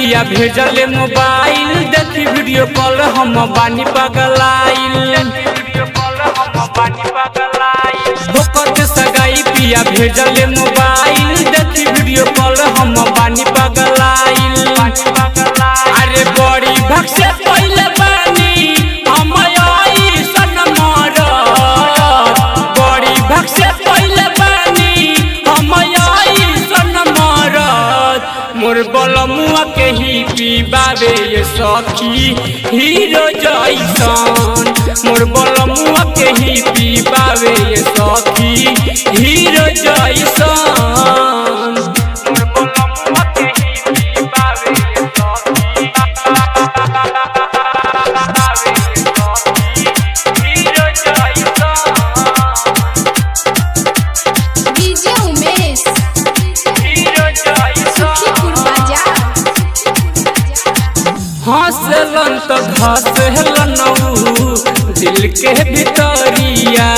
पिया भेजले मोबाइल देखी वीडियो कॉल हम बानी पगलाइल भोकत सगाई पिया भेजले मोबाइल देखी वीडियो कॉल हम बानी पगलाइल अरे बड़ी भग से पहले बानी हम आई सनमर बड़ी भग से पहले बानी हम आई सनमर मोर बलमुआ के ही पीबावे ये सखी हीरो जैसन मोर बलमुआ के ही पीबावे ये सखी हीरो जैसन हंसलन तो घसलन दिल के भितरिया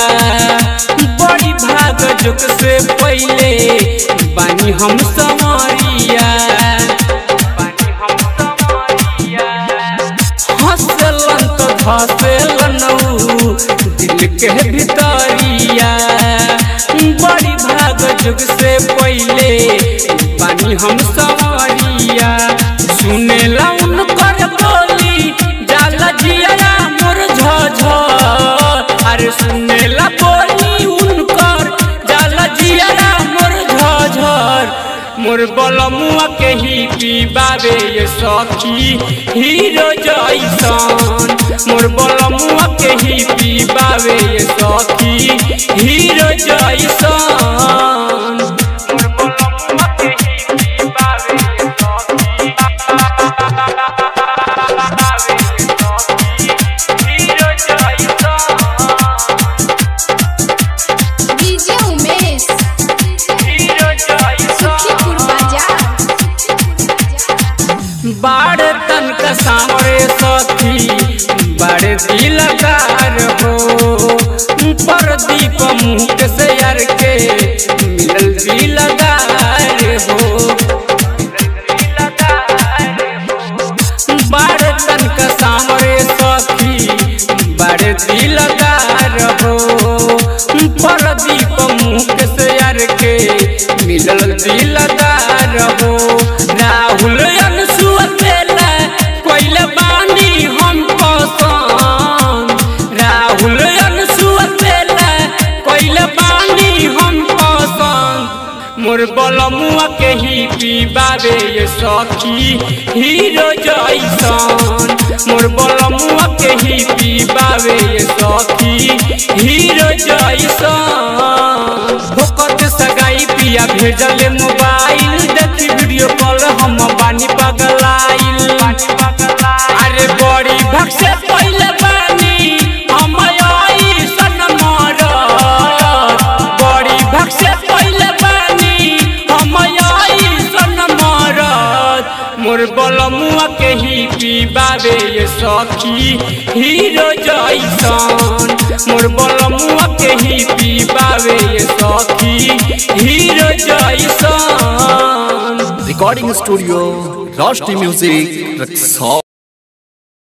बड़ी भाग जुग से पहले बानी हम समरिया हंसलन तो घसलन दिल के भितरिया बड़ी भाग जुग से पहले बानी हम समरिया सुनेला उनकर बोली जाला जिया मोर झझर अरे सुनेला बोली उनकर जाला जिया मोर झझर मोर बलमुआ के ही पीबावे ये सखी हीरो जैसन मोर बलमुआ के ही पीबावे ये सखी हीरो जैसन बाड़े तन का सामरे सखी बड़े दिलदार हो प्रदीप मुख से यार के मिलल दिलदार हो बाड़े तन का सामरे सखी बड़े दिलदार हो प्रदीप मुख से यार के मिलल दिलदार हो राहुल मोर बलमुआ के ही पीबावे ये सखी हीरो जैसन मोर बलमुआ के ही पीबावे ये सखी हीरो जैसन भोकत सगाई पिया भेजले मोबाइल देखी वीडियो कॉल हम बानी पगलाइल अरे बड़ी भग से पहले बानी हम आई सनमर बड़ी भग से पहले मोर बलमुआ के ही पीबावे ये सखी हीरो जैसन मोर बलमुआ के ही पीबावे ये सखी हीरो जैसन रिकॉर्डिंग स्टूडियो रोशनी म्यूजिक।